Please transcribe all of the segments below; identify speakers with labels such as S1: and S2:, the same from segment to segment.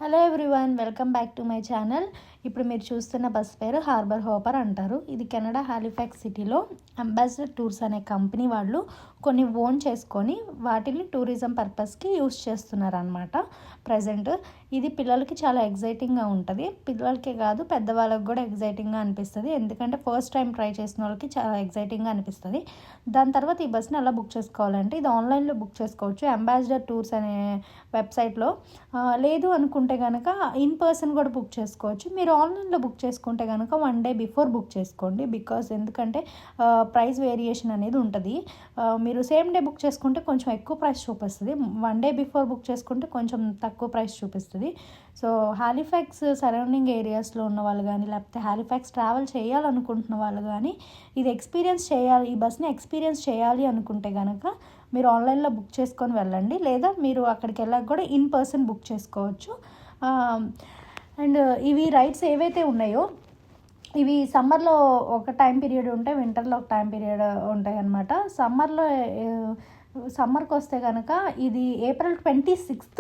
S1: Hello everyone, welcome back to my channel. ఇప్పుడు మీరు చూస్తున్న బస్ పేరు హార్బర్ హోపర్ అంటారు. ఇది కెనడా హాలిఫాక్స్ సిటీలో అంబాసిడర్ టూర్స్ అనే కంపెనీ వాళ్ళు కొన్ని ఓన్ చేసుకొని వాటిని టూరిజం పర్పస్కి యూస్ చేస్తున్నారు అనమాట. ప్రజెంట్ ఇది పిల్లలకి చాలా ఎగ్జైటింగ్గా ఉంటుంది. పిల్లలకే కాదు, పెద్దవాళ్ళకి కూడా ఎగ్జైటింగ్గా అనిపిస్తుంది. ఎందుకంటే ఫస్ట్ టైం ట్రై చేసిన వాళ్ళకి చాలా ఎగ్జైటింగ్గా అనిపిస్తుంది. దాని తర్వాత ఈ బస్ని ఎలా బుక్ చేసుకోవాలంటే ఇది ఆన్లైన్లో బుక్ చేసుకోవచ్చు అంబాసిడర్ టూర్స్ అనే వెబ్సైట్లో. లేదు అనుకుంటే కనుక ఇన్ పర్సన్ కూడా బుక్ చేసుకోవచ్చు. మీరు ఆన్లైన్లో బుక్ చేసుకుంటే కనుక 1 day బిఫోర్ బుక్ చేసుకోండి. బికాస్ ఎందుకంటే ప్రైస్ వేరియేషన్ అనేది ఉంటుంది. మీరు సేమ్ డే బుక్ చేసుకుంటే కొంచెం ఎక్కువ ప్రైస్ చూపిస్తుంది. 1 day బిఫోర్ బుక్ చేసుకుంటే కొంచెం తక్కువ ప్రైస్ చూపిస్తుంది. సో హాలిఫాక్స్ సరౌండింగ్ ఏరియాస్లో ఉన్న వాళ్ళు కానీ, లేకపోతే హాలిఫాక్స్ ట్రావెల్ చేయాలనుకుంటున్న వాళ్ళు కానీ, ఇది ఎక్స్పీరియన్స్ చేయాలి, ఈ బస్ని ఎక్స్పీరియన్స్ చేయాలి అనుకుంటే కనుక మీరు ఆన్లైన్లో బుక్ చేసుకొని వెళ్ళండి. లేదా మీరు అక్కడికి వెళ్ళాక కూడా ఇన్ పర్సన్ బుక్ చేసుకోవచ్చు. అండ్ ఇవి రైడ్స్ ఏవైతే ఉన్నాయో ఇవి సమ్మర్లో ఒక టైం పీరియడ్ ఉంటాయి, వింటర్లో ఒక టైం పీరియడ్ ఉంటాయి అన్నమాట. సమ్మర్కి వస్తే కనుక ఇది April 26th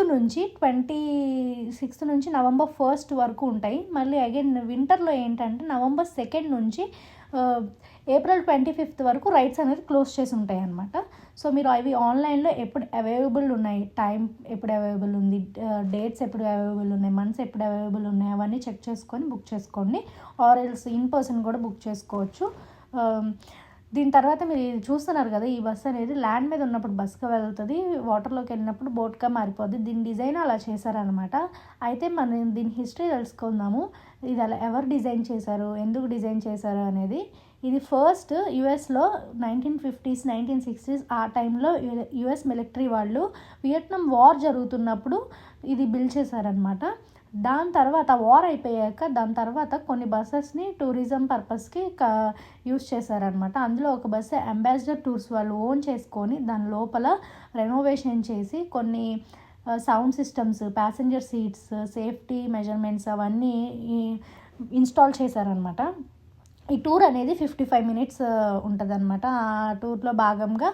S1: నుంచి November 1st వరకు ఉంటాయి. మళ్ళీ అగైన్ వింటర్లో ఏంటంటే November 2nd నుంచి April 25th వరకు రైడ్స్ అనేది క్లోజ్ చేసి ఉంటాయి అన్నమాట. సో మీరు అవి ఆన్లైన్లో ఎప్పుడు అవైలబుల్ ఉన్నాయి, టైం ఎప్పుడు అవైలబుల్ ఉంది, డేట్స్ ఎప్పుడు అవైలబుల్ ఉన్నాయి, మంత్స్ ఎప్పుడు అవైలబుల్ ఉన్నాయి, అవన్నీ చెక్ చేసుకొని బుక్ చేసుకోండి. ఆర్ ఎల్స్ ఇన్ పర్సన్ కూడా బుక్ చేసుకోవచ్చు. దీని తర్వాత మీరు చూస్తున్నారు కదా, ఈ బస్ అనేది ల్యాండ్ మీద ఉన్నప్పుడు బస్గా వెళ్తుంది, వాటర్లోకి వెళ్ళినప్పుడు బోట్గా మారిపోద్ది. దీని డిజైన్ అలా చేశారనమాట. అయితే మనం దీని హిస్టరీ తెలుసుకుందాము. ఇది అలా ఎవరు డిజైన్ చేశారు, ఎందుకు డిజైన్ చేశారు అనేది. ఇది ఫస్ట్ యుఎస్లో 1950s 1960s ఆ టైంలో యుఎస్ మిలిటరీ వాళ్ళు వియట్నాం వార్ జరుగుతున్నప్పుడు ఇది బిల్డ్ చేశారనమాట. దాని తర్వాత వార్ అయిపోయాక దాని తర్వాత కొన్ని బస్సెస్ని టూరిజం పర్పస్కి యూస్ చేశారనమాట. అందులో ఒక బస్సు అంబాసిడర్ టూర్స్ వాళ్ళు ఓన్ చేసుకొని దాని లోపల రెనోవేషన్ చేసి కొన్ని sound systems, passenger seats, safety measurements అవన్నీ ఇన్స్టాల్ చేశారనమాట. ఈ టూర్ అనేది 55 minutes ఉంటుంది అనమాట. ఆ టూర్లో భాగంగా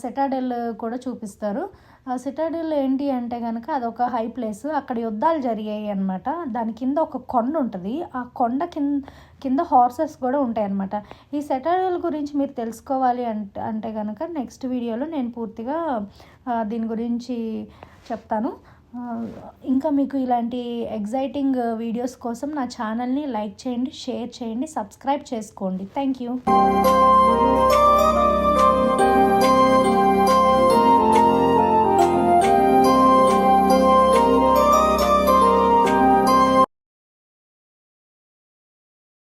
S1: సిటాడెల్ కూడా చూపిస్తారు. సిటాడెల్ ఏంటి అంటే కనుక అదొక హై ప్లేస్, అక్కడ యుద్ధాలు జరిగాయి అనమాట. దాని కింద ఒక కొండ ఉంటుంది, ఆ కొండ కింద హార్సెస్ కూడా ఉంటాయి అన్నమాట. ఈ సిటాడెల్ గురించి మీరు తెలుసుకోవాలి అంటే కనుక నెక్స్ట్ వీడియోలో నేను పూర్తిగా దీని గురించి చెప్తాను. ఇంకా మీకు ఇలాంటి ఎగ్జైటింగ్ వీడియోస్ కోసం నా ఛానల్ని లైక్ చేయండి, షేర్ చేయండి, సబ్స్క్రైబ్ చేసుకోండి. Thank you.